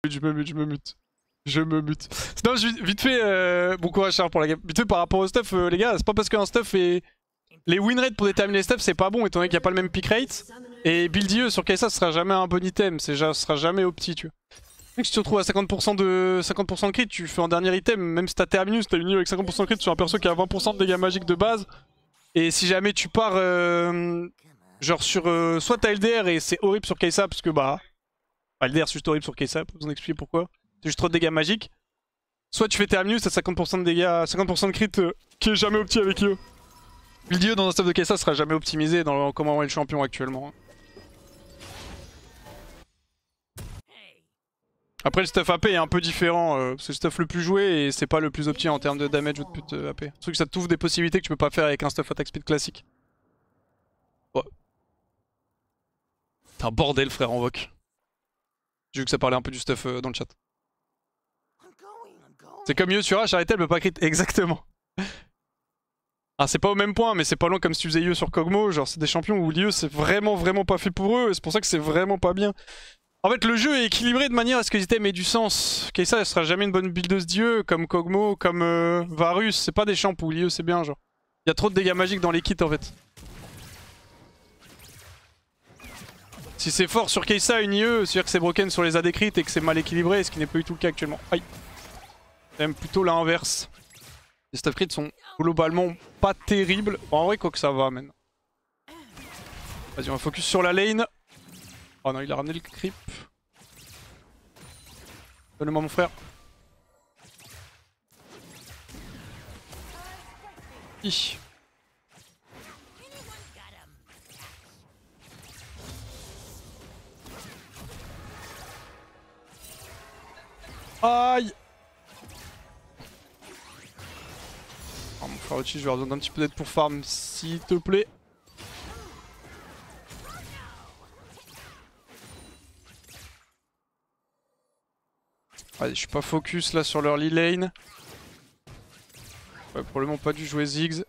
Je me mute, je me mute. Je me mute. Non, vite fait, bon courage Charles pour la game. Vite fait par rapport au stuff, les gars, c'est pas parce qu'un stuff est... Les win rates pour déterminer les stuffs, c'est pas bon étant donné qu'il n'y a pas le même pick rate. Et build IE sur Kai'Sa, ce sera jamais un bon item, ce sera jamais opti, tu vois. Si tu te retrouves à 50% de crit, tu fais un dernier item, même si t'as Terminus, t'as une IE avec 50% de crit sur un perso qui a 20% de dégâts magiques de base. Et si jamais tu pars genre sur... soit t'as LDR et c'est horrible sur Kai'Sa, parce que bah... LDR c'est juste horrible sur Kai'Sa, pas besoin d'expliquer pourquoi. C'est juste trop de dégâts magiques. Soit tu fais Terminus, t'as 50% de dégâts, 50% de crit qui est jamais opti avec IE. Build IE dans un stuff de Kai'Sa sera jamais optimisé dans comment on est le champion actuellement. Après le stuff AP est un peu différent, c'est le stuff le plus joué et c'est pas le plus opti en termes de damage ou de pute AP. Le truc ça t'ouvre des possibilités que tu peux pas faire avec un stuff attack speed classique. Ouais. T'es un bordel frère en voc. J'ai vu que ça parlait un peu du stuff dans le chat. C'est comme IE sur H, arrêtez, elle peut pas crit. Exactement. Ah, c'est pas au même point, mais c'est pas loin comme si tu faisais IE sur Kog'Maw. Genre, c'est des champions où l'IE c'est vraiment pas fait pour eux. Et c'est pour ça que c'est vraiment pas bien. En fait, le jeu est équilibré de manière à ce que l'item ait du sens. Kai'Sa, elle sera jamais une bonne buildeuse d'IE comme Kog'Maw, comme Varus. C'est pas des champs où l'IE c'est bien, genre. Il y a trop de dégâts magiques dans les kits en fait. Si c'est fort sur Kai'Sa, une IE, c'est-à-dire que c'est broken sur les AD crit et que c'est mal équilibré, ce qui n'est pas du tout le cas actuellement. Aïe. C'est même plutôt l'inverse. Les stuff crits sont globalement pas terribles. Bon, en vrai, quoi que ça va maintenant. Vas-y, on va focus sur la lane. Oh non, il a ramené le creep. Donne-moi mon frère. Hi. Aïe. Oh, mon frère Ochi, je vais avoir besoin d'un petit peu d'aide pour farm, s'il te plaît. Allez, je suis pas focus là sur leur lane. Ouais, probablement pas dû jouer Ziggs.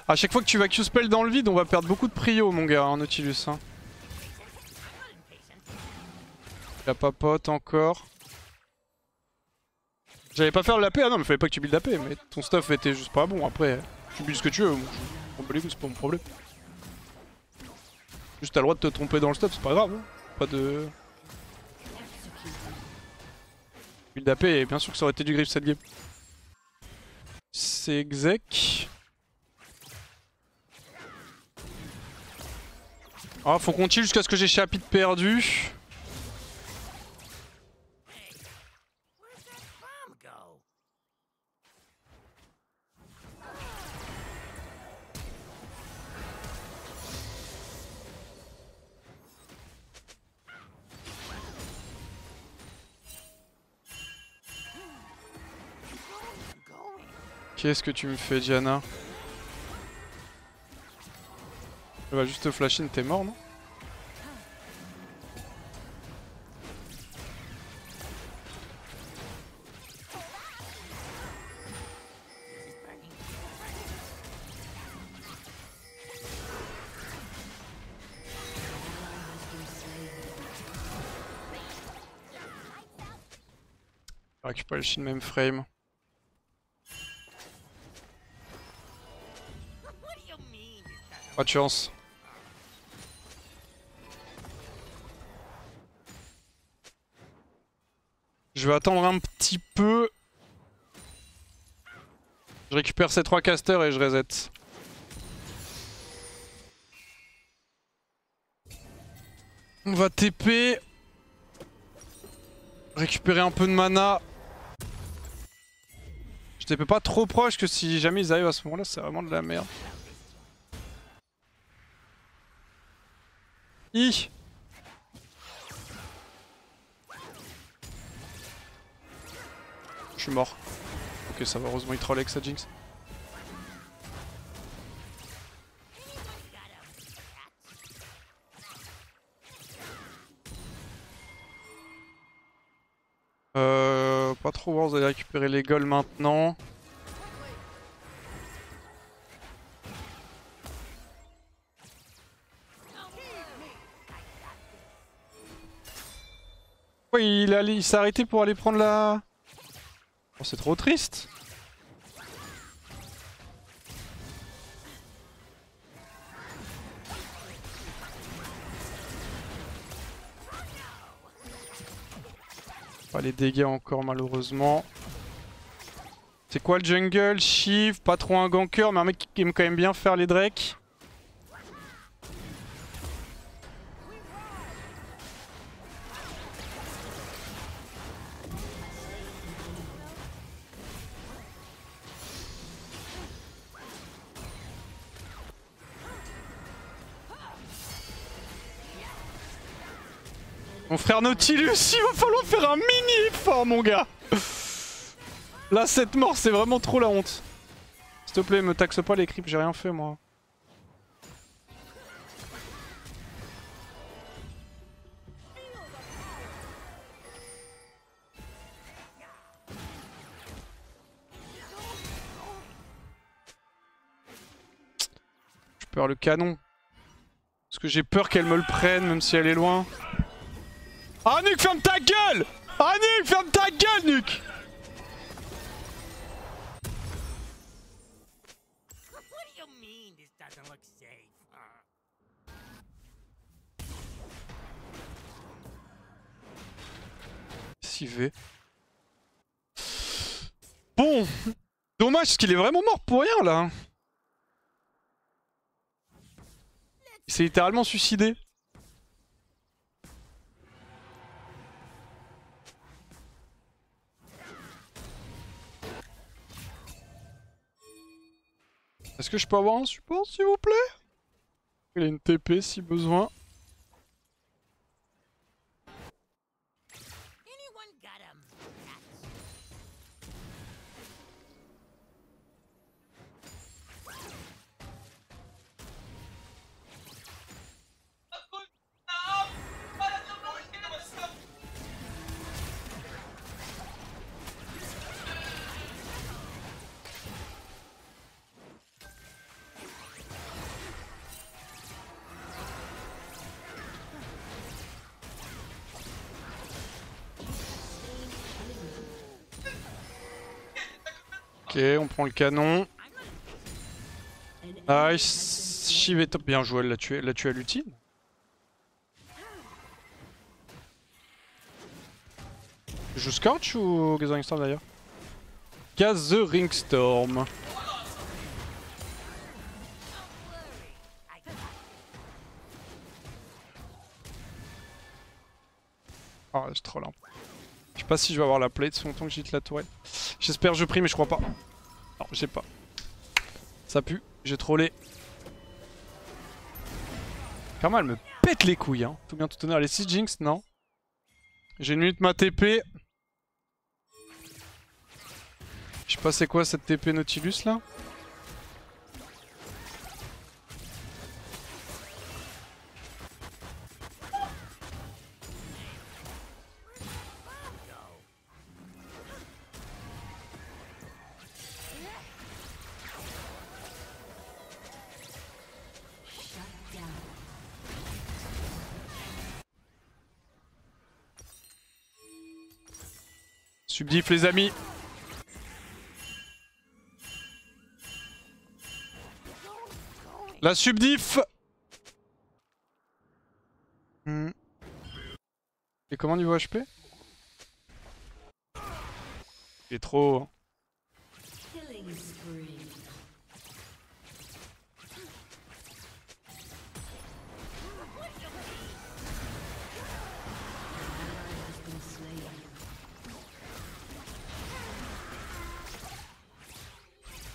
À chaque fois que tu vas Q-spell dans le vide, on va perdre beaucoup de prio, mon gars, en Nautilus. Hein. La papote encore. J'allais pas faire le AP, ah non, mais fallait pas que tu build AP, mais ton stuff était juste pas bon. Après, tu builds ce que tu veux, c'est pas mon problème. Juste t'as le droit de te tromper dans le stuff, c'est pas grave. Hein. Pas de. Build AP, et bien sûr que ça aurait été du griffe cette game. C'est exec. Ah, faut qu'on chill jusqu'à ce que j'ai chapitre perdu. Qu'est-ce que tu me fais, Diana? Elle va juste te flash in, t'es mort, non? Je récupère le shield même frame. Pas de chance. Je vais attendre un petit peu. Je récupère ces 3 casters et je reset. On va TP. Récupérer un peu de mana. Je TP pas trop proche que si jamais ils arrivent à ce moment-là, c'est vraiment de la merde. Hi. Je suis mort. Ok, ça va, heureusement il troll avec sa Jinx. Pas trop voir, vous allez récupérer les golds maintenant. Ouais, il s'est arrêté pour aller prendre la... Oh, c'est trop triste. Pas les dégâts encore malheureusement. C'est quoi le jungle? Shiv, pas trop un ganker, mais un mec qui aime quand même bien faire les drakes. Mon frère Nautilus, il va falloir faire un mini effort mon gars. Là cette mort c'est vraiment trop la honte. S'il te plaît me taxe pas les creeps, j'ai rien fait moi. Je perds le canon. Parce que j'ai peur qu'elle me le prenne même si elle est loin. Ah Nuke, ferme ta gueule! Ah Nuke, ferme ta gueule Nuke! S'y va. Bon, dommage parce qu'il est vraiment mort pour rien là. Il s'est littéralement suicidé. Est-ce que je peux avoir un support s'il vous plaît? Il a une TP si besoin. Ok, on prend le canon. Nice. Shiv est top. Bien joué, elle l'a tué à l'ultime. Je joue Scorch ou Gathering Storm d'ailleurs? Gathering Storm. Ah, je troll un peu. Je sais pas si je vais avoir la plate, c'est longtemps que j'hite la tourelle. J'espère que je prie, mais je crois pas. Non, j'ai pas. Ça pue, j'ai trollé. Karma, elle me pète les couilles, hein. Tout bien, tout honneur. Les 6 Jinx, non. J'ai une minute ma TP. Je sais pas c'est quoi cette TP Nautilus là. Subdiff les amis. La subdiff. Et comment niveau HP? Il est trop haut.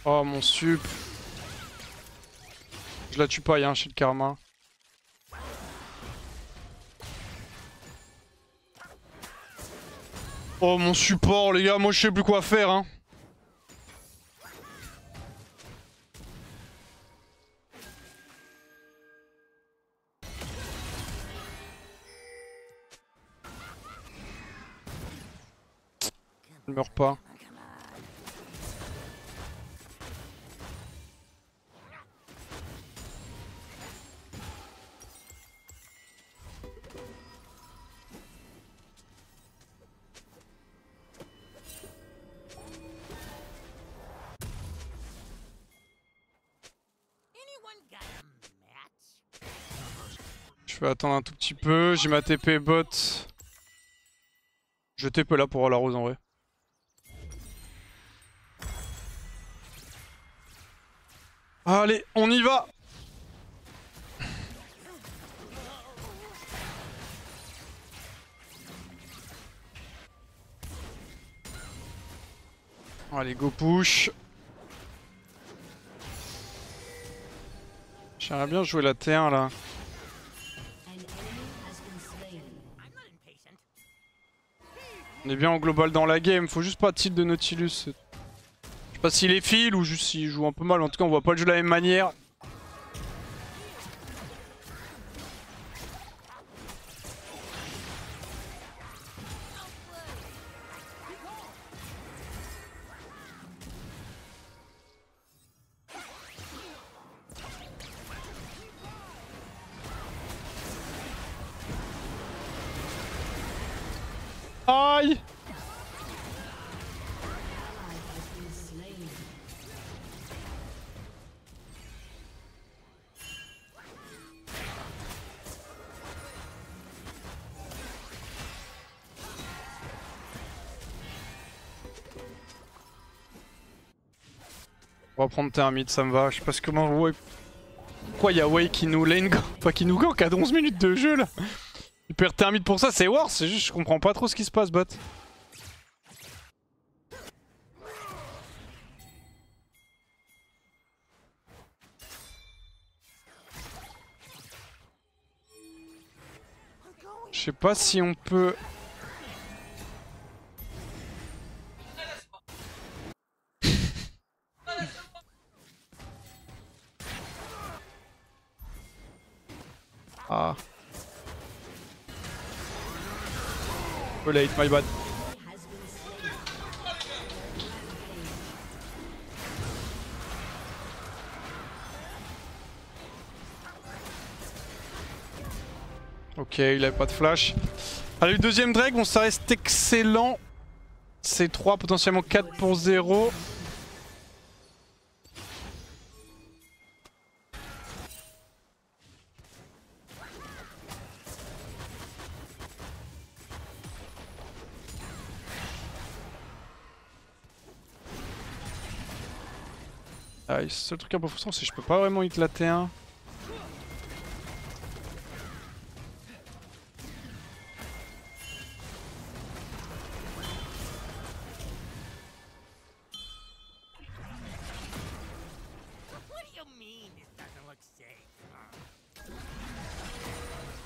Oh mon sup. Je la tue pas, y'a un shield karma. Oh mon support les gars, moi je sais plus quoi faire hein. Je meurs pas. Je vais attendre un tout petit peu. J'ai ma TP bot. Je TP là pour la rose en vrai. Allez, on y va! Allez, go push. J'aimerais bien jouer la T1 là. On est bien en global dans la game, faut juste pas tilt de Nautilus. Je sais pas s'il est fil ou juste s'il joue un peu mal, en tout cas on voit pas le jeu de la même manière. Aïe! On va prendre Thermite, ça me va. Je sais pas ce comment Wei. Pourquoi il y a Wei qui nous lane, enfin qui nous gank à 11 minutes de jeu là? Il perd Thermite pour ça, c'est worse, c'est juste je comprends pas trop ce qui se passe bot. Je sais pas si on peut... Ah. Oh late, my bad. Ok, il avait pas de flash. Allez, le deuxième Drake, bon ça reste excellent. C'est 3, potentiellement 4 pour 0. Ah, le seul truc un peu frustrant, c'est que je peux pas vraiment hit la T1.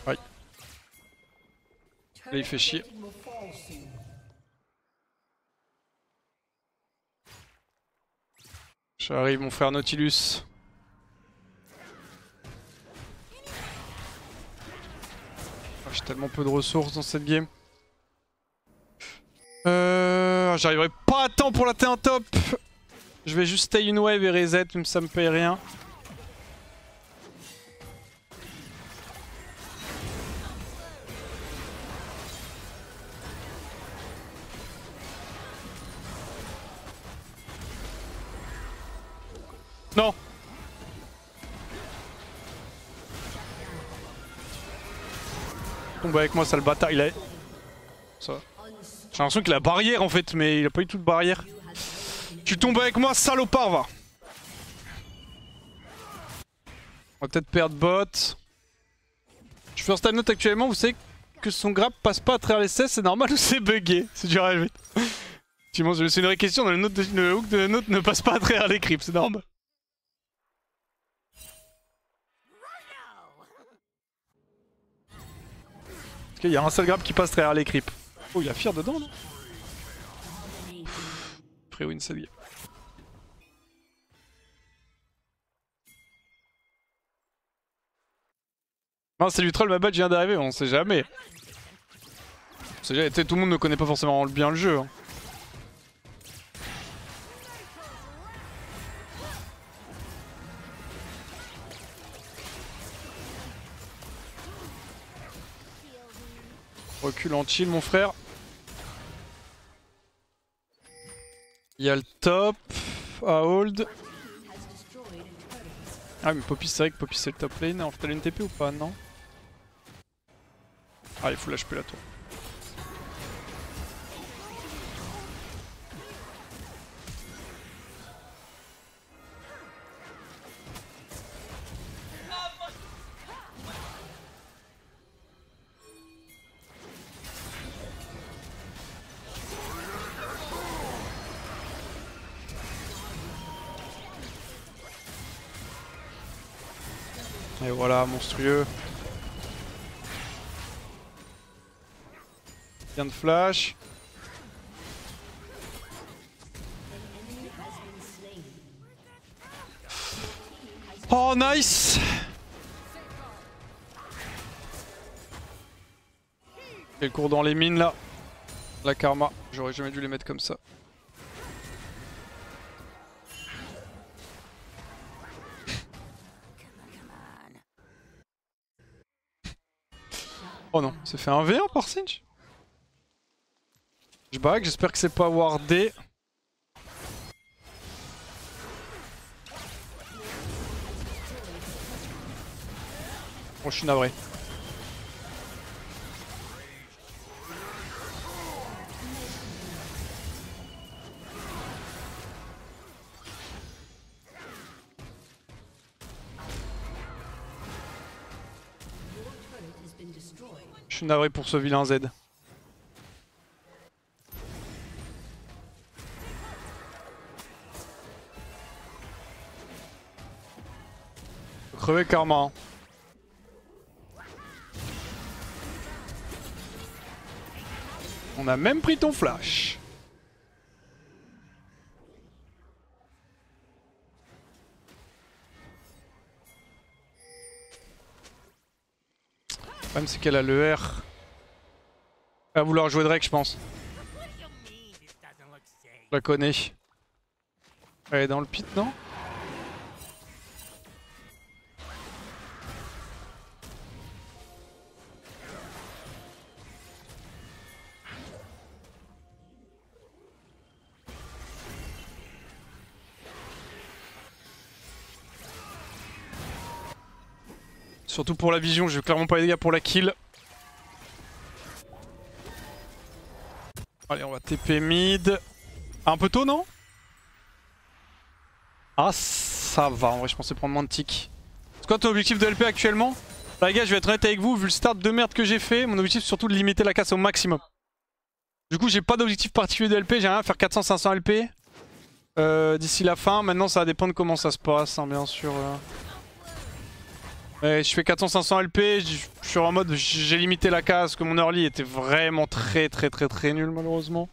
Ouais. Là il fait chier. J'arrive mon frère Nautilus. J'ai tellement peu de ressources dans cette game. J'arriverai pas à temps pour la T1 top. Je vais juste stay une wave et reset, même ça me paye rien. Non. Tombe avec moi, ça le bâtard, il a... Ça. J'ai l'impression qu'il a barrière en fait, mais il a pas eu tout de barrière. Tu tombes avec moi, salopard, va. On va peut-être perdre bot. Je fais un stand note actuellement, vous savez que son grab passe pas à travers les cesses, c'est normal ou c'est bugué? C'est dur à jouer. C'est une vraie question, le hook de note ne passe pas à travers les creeps, c'est normal. Il y a un seul grab qui passe derrière les creeps. Oh, il a Fear dedans, non? Free win cette game. Non, c'est du troll, ma badge vient d'arriver, on sait jamais. On sait jamais, tout le monde ne connaît pas forcément bien le jeu. Hein. Recule en chill mon frère. Il y a le top à hold. Ah mais Poppy, c'est vrai que Poppy c'est le top lane. Alors t'as une TP ou pas? Non. Ah, il faut l'HP la tour. Et voilà, monstrueux. Bien de flash. Oh nice. Quel cours dans les mines là. La karma, j'aurais jamais dû les mettre comme ça. Oh non, c'est fait un V1 par Singe. Je back, j'espère que c'est pas wardé. Oh, je suis navré. Je suis navré pour ce vilain Z. Crever karma. Hein. On a même pris ton flash. Le problème c'est qu'elle a le R. Elle va vouloir jouer Drake je pense. Je la connais. Elle est dans le pit non? Surtout pour la vision, je vais clairement pas les dégâts pour la kill. Allez, on va TP mid. Un peu tôt, non? Ah, ça va. En vrai, je pensais prendre moins de tics. C'est quoi ton objectif de LP actuellement? Là, les gars, je vais être honnête avec vous. Vu le start de merde que j'ai fait, mon objectif c'est surtout de limiter la casse au maximum. Du coup, j'ai pas d'objectif particulier de LP. J'ai rien à faire 400-500 LP d'ici la fin. Maintenant, ça va dépendre de comment ça se passe, hein, bien sûr. Je fais 400-500 LP, je suis en mode j'ai limité la case, parce que mon early était vraiment très nul malheureusement.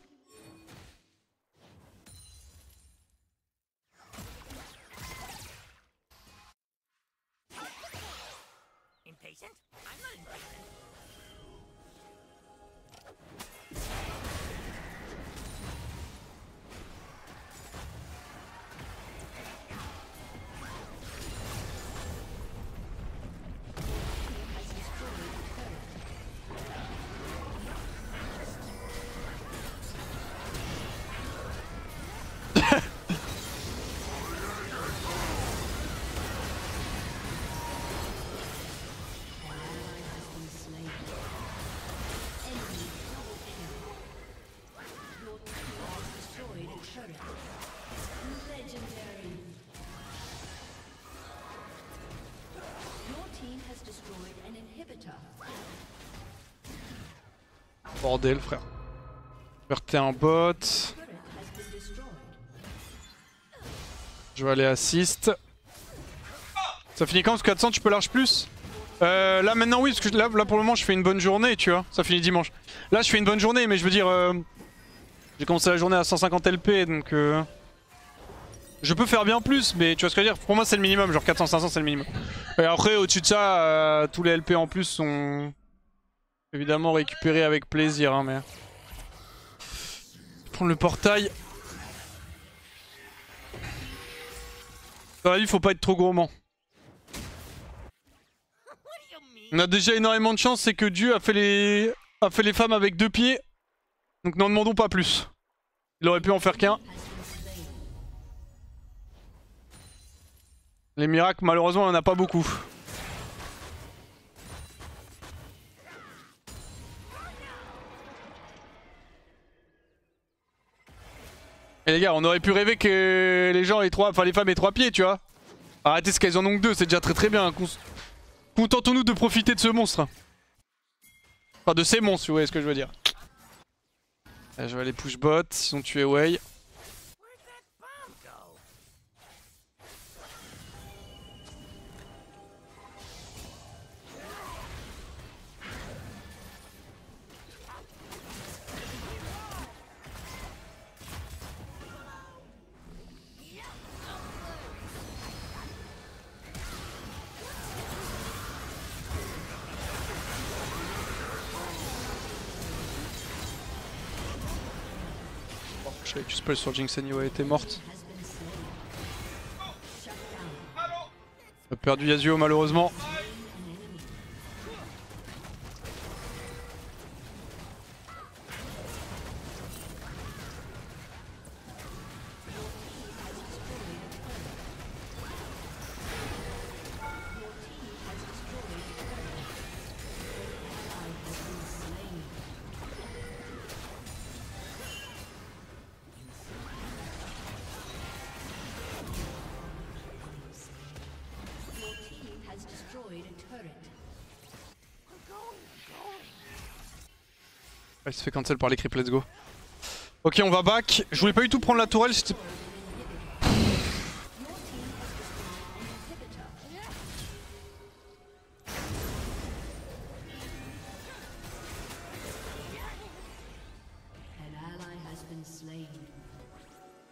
Bordel frère. Verter un bot. Je vais aller assist. Ça finit quand? Parce que 400 tu peux large plus? Là maintenant oui, parce que là pour le moment je fais une bonne journée tu vois. Ça finit dimanche. Là je fais une bonne journée mais je veux dire... j'ai commencé la journée à 150 LP donc... je peux faire bien plus mais tu vois ce que je veux dire. Pour moi c'est le minimum, genre 400-500 c'est le minimum. Et après au-dessus de ça, tous les LP en plus sont... évidemment récupérés avec plaisir hein, mais... prendre le portail. Dans la vie faut pas être trop gourmand. On a déjà énormément de chance, c'est que Dieu a fait les femmes avec 2 pieds. Donc n'en demandons pas plus. Il aurait pu en faire qu'un. Les miracles malheureusement il n'y en a pas beaucoup. Et les gars, on aurait pu rêver que les gens aient les femmes aient 3 pieds, tu vois. Arrêtez ce qu'elles en ont que 2, c'est déjà très bien. Contentons-nous de profiter de ce monstre. Enfin, de ces monstres, vous voyez ce que je veux dire. Là, je vais aller push bot, ils ont tué Wei. Je savais que tu spell sur Jinx anyway, était morte. On a perdu Yasuo malheureusement. Il se fait cancel par les creeps, let's go. Ok, on va back. Je voulais pas du tout prendre la tourelle, c'était...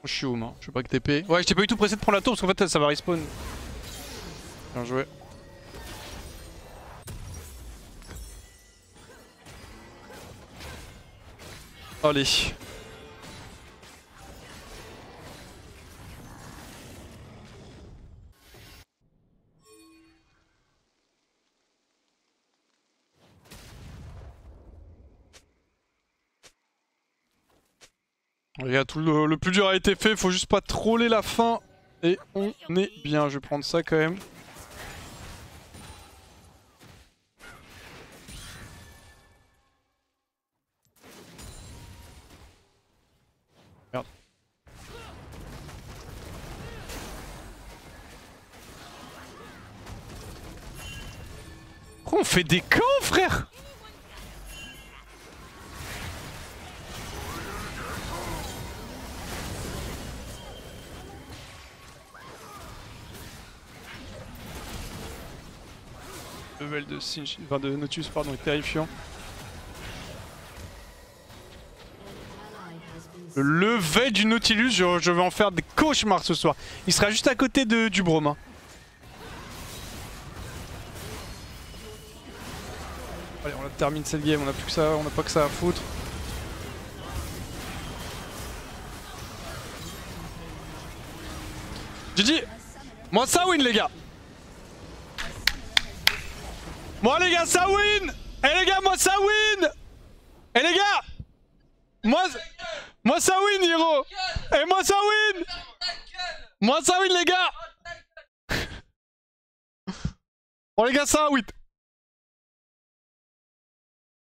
Je suis où, moi? Je suis pas que TP. Ouais, j'étais pas du tout pressé de prendre la tour parce qu'en fait ça va respawn. Bien joué. Allez. Regarde, tout le plus dur a été fait, faut juste pas troller la fin. Et on est bien, je vais prendre ça quand même. Merde. Pourquoi on fait des camps, frère? Le level de Singe, enfin de Nautilus pardon, est terrifiant. Le level du Nautilus, je vais en faire des cauchemars ce soir. Il sera juste à côté du Brome. Hein. Allez, on termine cette game, on a plus que ça, on n'a pas que ça à foutre. GG. Moi ça win les gars. Moi les gars ça win. Eh les gars moi ça win. Eh les gars moi ça win Hiro. Et moi ça win. Moi ça win les gars. Oh les gars ça win.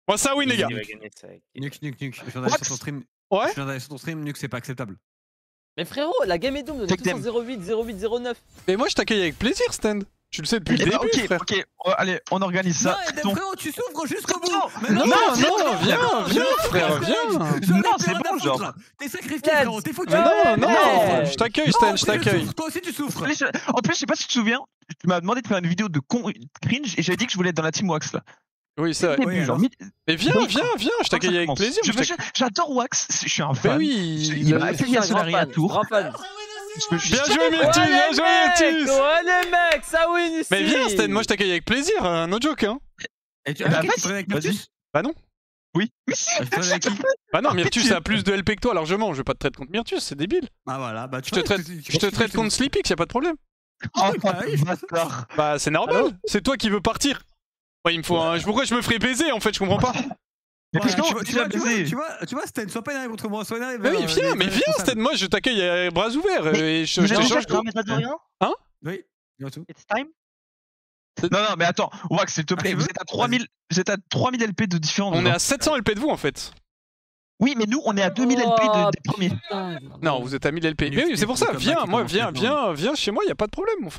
Moi ça win les gars. Nuke. Je viens d'aller sur ton stream. Ouais. Je viens d'aller sur ton stream, Nuke c'est pas acceptable. Mais frérot, la game est double, on est tous en 08, 08, 09. Mais moi je t'accueille avec plaisir Stand. Tu le sais depuis le début frère. Ok, allez, on organise ça. Non, frérot, tu souffres jusqu'au bout. Non, viens frère, viens. Non, c'est bon genre. T'es sacrifié frérot, t'es foutu. Non, je t'accueille Stan, je t'accueille. Toi aussi tu souffres. En plus, je sais pas si tu te souviens, tu m'as demandé de faire une vidéo de cringe et j'avais dit que je voulais être dans la team Wax là. Oui, c'est vrai. Mais viens, je t'accueille avec plaisir. J'adore Wax, je suis un fan. Mais oui, il m'a accueilli à Solari à Tours. Bien joué Myrtus, bien joué Myrtus. Ouais les mecs, ça win ici. Mais viens Stan, moi je t'accueille avec plaisir, no joke hein. Et tu travailles avec Myrtus? Bah non. Oui, mais si. Bah non, Myrtus a plus de LP que toi largement, je vais pas te traiter contre Myrtus, c'est débile. Ah voilà, bah je te traite contre Sleepix, y'a pas de problème. Bah c'est normal, c'est toi qui veux partir. Ouais, il me faut un... Pourquoi je me ferais baiser en fait, je comprends pas. Mais tu vois, Stan, sois pas énervé contre moi, sois énervé. Mais viens, Stan, moi je t'accueille à bras ouverts et je t'échange. Hein? Oui, dis-moi tout. It's time. Non, mais attends, Wax, s'il te plaît, vous êtes à 3000 LP de différents. On est à 700 LP de vous en fait. Oui, mais nous, on est à 2000 LP des premiers. Putain. Non, vous êtes à 1000 LP. Mais oui, c'est pour ça, viens, moi, viens chez moi, y a pas de problème, mon frère.